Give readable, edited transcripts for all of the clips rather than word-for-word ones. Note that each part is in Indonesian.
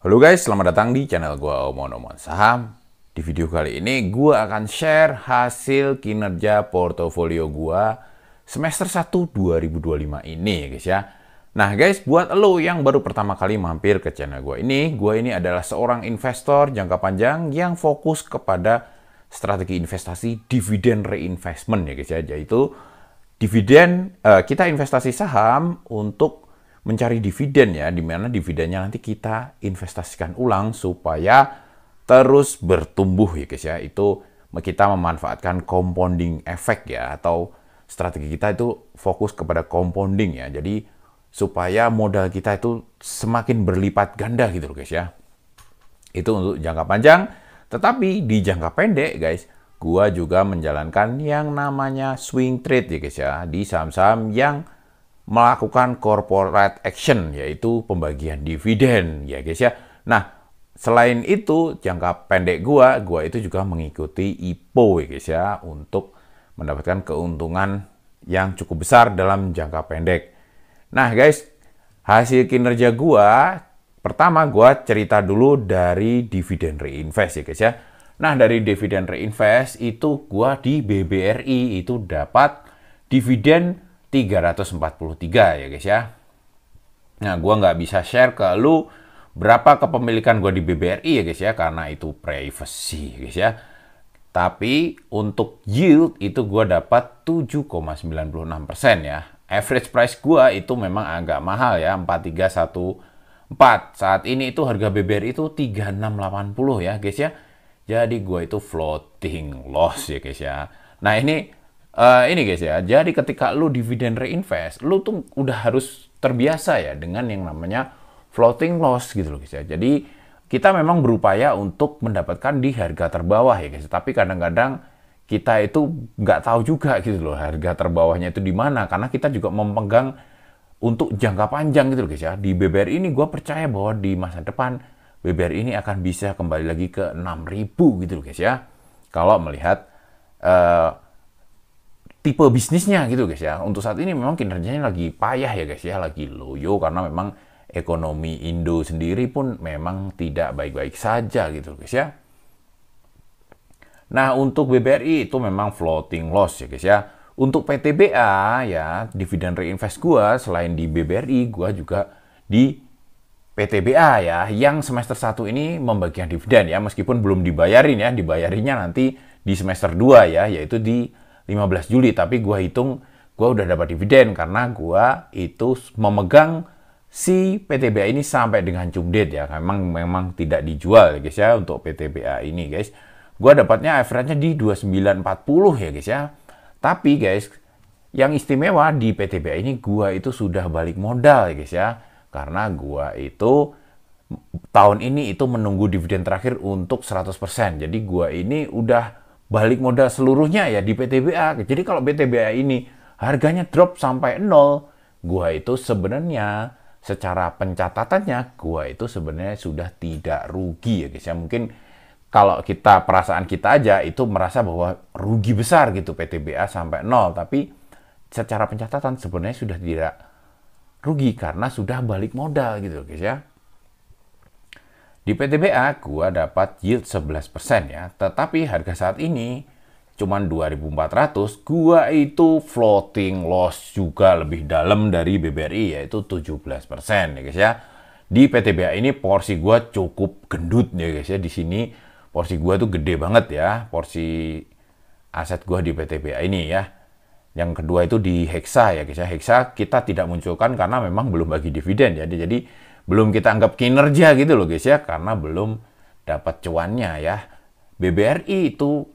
Halo guys, selamat datang di channel gua Omon Saham. Di video kali ini gua akan share hasil kinerja portofolio gua semester 1 2025 ini guys ya. Nah guys, buat lo yang baru pertama kali mampir ke channel gua ini adalah seorang investor jangka panjang yang fokus kepada strategi investasi dividen reinvestment ya guys ya, yaitu dividen kita investasi saham untuk mencari dividen ya, di mana dividennya nanti kita investasikan ulang supaya terus bertumbuh ya guys ya. Itu kita memanfaatkan compounding effect ya, atau strategi kita itu fokus kepada compounding ya. Jadi supaya modal kita itu semakin berlipat ganda gitu loh guys ya. Itu untuk jangka panjang, tetapi di jangka pendek guys, gua juga menjalankan yang namanya swing trade ya guys ya, di saham-saham yang melakukan corporate action, yaitu pembagian dividen ya guys ya. Nah, selain itu jangka pendek gua itu juga mengikuti IPO ya guys ya, untuk mendapatkan keuntungan yang cukup besar dalam jangka pendek. Nah guys, hasil kinerja gua, pertama gua cerita dulu dari dividen reinvest ya guys ya. Nah, dari dividen reinvest itu gua di BBRI itu dapat dividen 343 ya guys ya. Nah, gua nggak bisa share ke lu berapa kepemilikan gua di BBRI ya guys ya, karena itu privacy guys ya. Tapi untuk yield itu gua dapat 7,96% ya. Average price gua itu memang agak mahal ya, 4314. Saat ini itu harga BBRI itu 3680 ya guys ya. Jadi gua itu floating loss ya guys ya. Nah, ini guys ya, jadi ketika lu dividen reinvest, lu tuh udah harus terbiasa ya dengan yang namanya floating loss gitu loh guys ya. Jadi kita memang berupaya untuk mendapatkan di harga terbawah ya guys, tapi kadang-kadang kita itu nggak tahu juga gitu loh harga terbawahnya itu di mana, karena kita juga memegang untuk jangka panjang gitu loh guys ya. Di BBRI ini gue percaya bahwa di masa depan BBRI ini akan bisa kembali lagi ke 6.000 gitu loh guys ya, kalau melihat tipe bisnisnya gitu guys ya. Untuk saat ini memang kinerjanya lagi payah ya guys ya, lagi loyo karena memang ekonomi Indo sendiri pun memang tidak baik-baik saja gitu guys ya. Nah, untuk BBRI itu memang floating loss ya guys ya. Untuk PTBA ya, dividen reinvest gua selain di BBRI, gua juga di PTBA ya, yang semester 1 ini membagikan dividen ya, meskipun belum dibayarin ya, dibayarinya nanti di semester 2 ya, yaitu di 15 Juli, tapi gua hitung gua udah dapat dividen karena gua itu memegang si PTBA ini sampai dengan cum date ya. Memang tidak dijual ya guys ya untuk PTBA ini guys. Gua dapatnya average-nya di 2940 ya guys ya. Tapi guys, yang istimewa di PTBA ini gua itu sudah balik modal ya guys ya. Karena gua itu tahun ini itu menunggu dividen terakhir untuk 100%. Jadi gua ini udah balik modal seluruhnya ya di PTBA. Jadi kalau PTBA ini harganya drop sampai 0, gua itu sebenarnya secara pencatatannya gua itu sebenarnya sudah tidak rugi ya guys ya. Mungkin kalau perasaan kita aja itu merasa bahwa rugi besar gitu PTBA sampai 0, tapi secara pencatatan sebenarnya sudah tidak rugi karena sudah balik modal gitu guys ya. Di PTBA gua dapat yield 11% ya, tetapi harga saat ini cuman 2.400, gua itu floating loss juga lebih dalam dari BBRI, yaitu 17% ya guys ya. Di PTBA ini porsi gua cukup gendut ya guys ya. Di sini porsi gua tuh gede banget ya, porsi aset gua di PTBA ini ya. Yang kedua itu di Hexa ya guys ya. Hexa kita tidak munculkan karena memang belum bagi dividen ya. Jadi belum kita anggap kinerja gitu loh guys ya, karena belum dapat cuannya ya. BBRI itu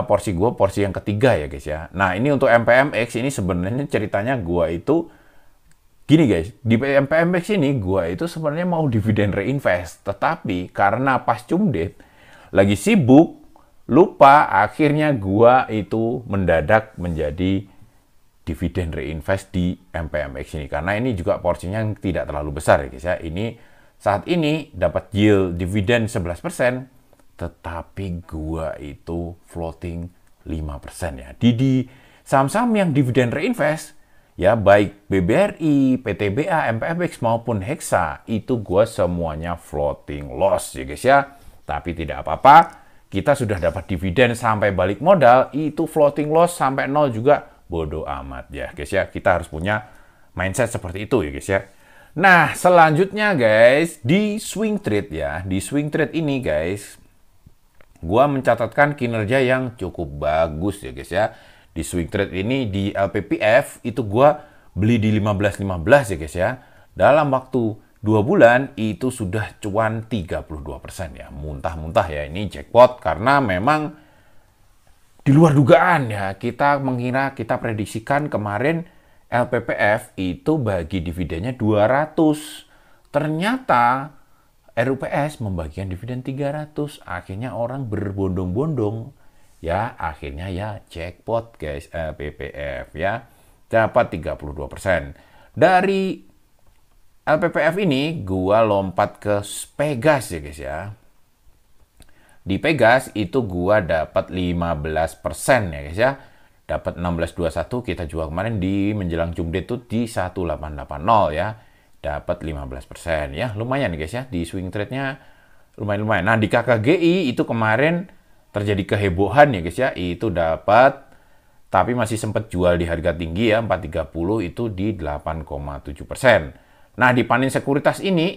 porsi gue porsi yang ketiga ya guys ya. Nah, ini untuk MPMX ini sebenarnya ceritanya gue itu gini guys. Di MPMX ini gue itu sebenarnya mau dividen reinvest, tetapi karena pas cum date lagi sibuk, lupa, akhirnya gue itu mendadak menjadi dividen reinvest di MPMX ini, karena ini juga porsinya yang tidak terlalu besar ya guys ya. Ini saat ini dapat yield dividen 11%, tetapi gua itu floating 5% ya. Di saham-saham yang dividen reinvest Ya, baik BBRI, PTBA, MPFX maupun Hexa, itu gue semuanya floating loss ya guys ya. Tapi tidak apa-apa, kita sudah dapat dividen sampai balik modal, itu floating loss sampai nol juga bodo amat ya guys ya. Kita harus punya mindset seperti itu ya guys ya. Nah, selanjutnya guys, di swing trade ya. Di swing trade ini guys, gua mencatatkan kinerja yang cukup bagus ya guys ya. Di swing trade ini di LPPF itu gua beli di 15.15 ya guys ya. Dalam waktu 2 bulan itu sudah cuan 32% ya. Muntah-muntah ya, ini jackpot karena memang di luar dugaan ya. Kita mengira, kita prediksikan kemarin LPPF itu bagi dividennya 200. Ternyata RUPS membagikan dividen 300. Akhirnya orang berbondong-bondong. Ya, akhirnya ya jackpot guys, LPPF ya. Dapat 32%. Dari LPPF ini gua lompat ke Pegas ya guys ya. Di Pegas itu gua dapat 15% ya guys ya. Dapat 16.21, kita jual kemarin di menjelang Jumdet itu di 1880 ya. Dapat 15% ya. Lumayan guys ya, di swing trade-nya lumayan-lumayan. Nah, di KKGI itu kemarin terjadi kehebohan ya guys ya. Itu dapat, tapi masih sempat jual di harga tinggi ya, 430 itu di 8,7%. Nah, di Panin Sekuritas ini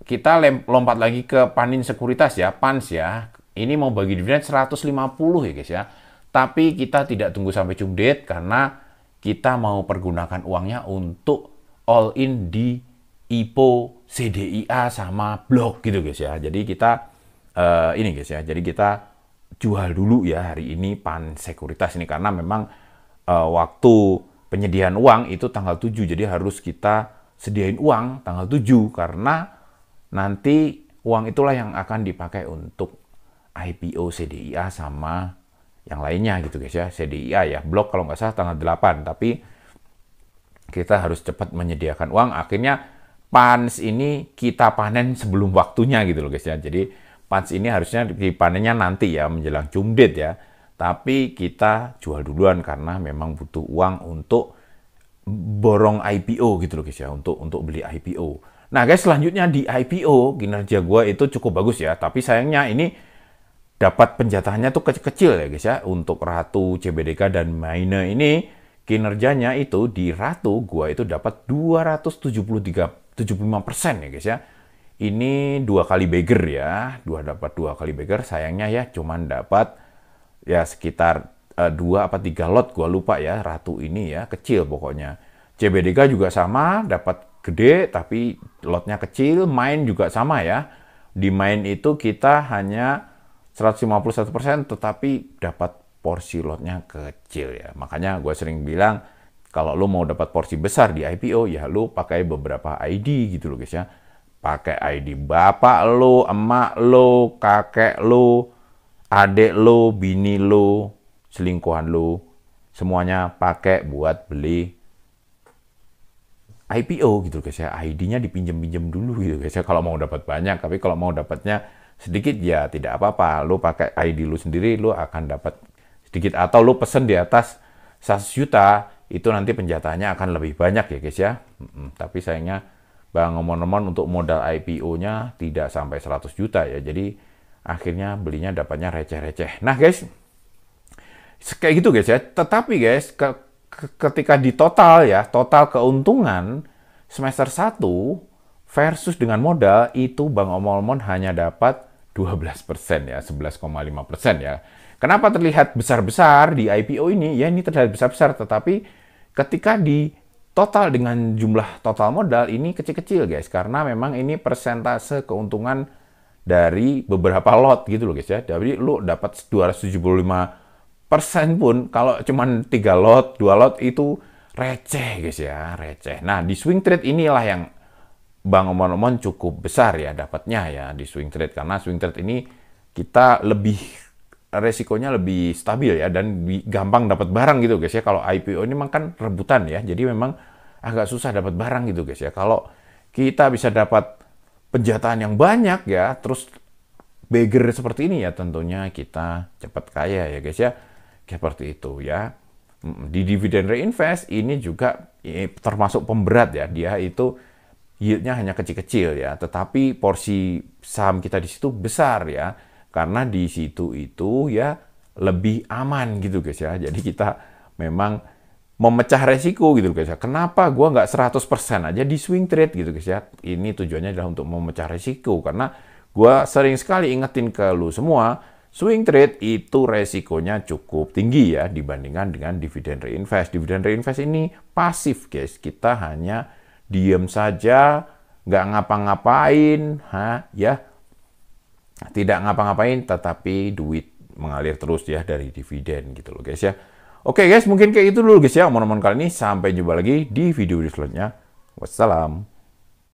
kita lompat lagi ke Panin Sekuritas ya, PANS ya. Ini mau bagi dividen 150 ya guys ya. Tapi kita tidak tunggu sampai Jumdet karena kita mau pergunakan uangnya untuk all in di IPO, CDIA sama blok gitu guys ya. Jadi kita ini guys ya. Jadi kita jual dulu ya hari ini PAN Sekuritas ini karena memang waktu penyediaan uang itu tanggal 7. Jadi harus kita sediain uang tanggal 7 karena nanti uang itulah yang akan dipakai untuk IPO CDIA sama yang lainnya gitu guys ya. CDIA ya, blok kalau nggak salah tanggal 8, tapi kita harus cepat menyediakan uang. Akhirnya PANS ini kita panen sebelum waktunya gitu loh guys ya. Jadi PANS ini harusnya dipanennya nanti ya menjelang Jumdet ya. Tapi kita jual duluan karena memang butuh uang untuk borong IPO gitu loh guys ya, untuk beli IPO. Nah guys, selanjutnya di IPO kinerja gue itu cukup bagus ya, tapi sayangnya ini dapat penjatahannya tuh kecil-kecil ya guys ya. Untuk Ratu, CBDK dan Maine ini kinerjanya itu di Ratu gua itu dapat 275% ya guys ya. Ini 2 kali beggar ya, dapat 2 kali beggar. Sayangnya ya cuman dapat ya sekitar 2 apa 3 lot, gua lupa ya. Ratu ini ya kecil pokoknya. CBDK juga sama, dapat gede tapi lotnya kecil. Main juga sama ya. Di Main itu kita hanya 151% tetapi dapat porsi lotnya kecil ya. Makanya gue sering bilang kalau lo mau dapat porsi besar di IPO ya lo pakai beberapa ID gitu loh guys ya. Pakai ID bapak lo, emak lo, kakek lo, adik lo, bini lo, selingkuhan lo, semuanya pakai buat beli IPO gitu guys ya. ID-nya dipinjem-pinjem dulu gitu guys ya kalau mau dapat banyak. Tapi kalau mau dapatnya sedikit ya tidak apa-apa. Lo pakai ID lo sendiri, lo akan dapat sedikit. Atau lo pesen di atas 100 juta, itu nanti penjatahannya akan lebih banyak ya guys ya. Tapi sayangnya Bang Omon-Omon untuk modal IPO-nya tidak sampai 100 juta ya. Jadi akhirnya belinya dapatnya receh-receh. Nah guys, kayak gitu guys ya. Tetapi guys, ketika di total ya, total keuntungan semester 1 versus dengan modal itu Bang Omon hanya dapat 12% ya, 11,5% ya. Kenapa terlihat besar-besar di IPO ini? Ya ini terlihat besar-besar, tetapi ketika di total dengan jumlah total modal ini kecil-kecil guys. Karena memang ini persentase keuntungan dari beberapa lot gitu loh guys ya. Jadi lu dapat 275% pun kalau cuma 3 lot, 2 lot itu receh guys ya, receh. Nah di swing trade inilah yang Bang Omon cukup besar ya dapatnya ya di swing trade. Karena swing trade ini kita lebih resikonya lebih stabil ya dan gampang dapat barang gitu guys ya. Kalau IPO ini memang kan rebutan ya. Jadi memang agak susah dapat barang gitu guys ya. Kalau kita bisa dapat penjatahan yang banyak ya, terus beggar seperti ini ya tentunya kita cepat kaya ya guys ya. Seperti itu ya. Di dividen reinvest ini juga termasuk pemberat ya, dia itu yieldnya hanya kecil-kecil ya, tetapi porsi saham kita di situ besar ya, karena di situ itu ya lebih aman gitu guys ya. Jadi kita memang memecah resiko gitu guys ya. Kenapa gua nggak 100% aja di swing trade gitu guys ya? Ini tujuannya adalah untuk memecah resiko, karena gua sering sekali ingetin ke lu semua, swing trade itu resikonya cukup tinggi ya dibandingkan dengan dividen reinvest. Dividen reinvest ini pasif guys, kita hanya diem saja, nggak ngapa-ngapain, ya tidak ngapa-ngapain, tetapi duit mengalir terus ya dari dividen gitu loh guys ya. Oke guys, mungkin kayak itu dulu guys ya omongan kali ini. Sampai jumpa lagi di video selanjutnya. Wassalam.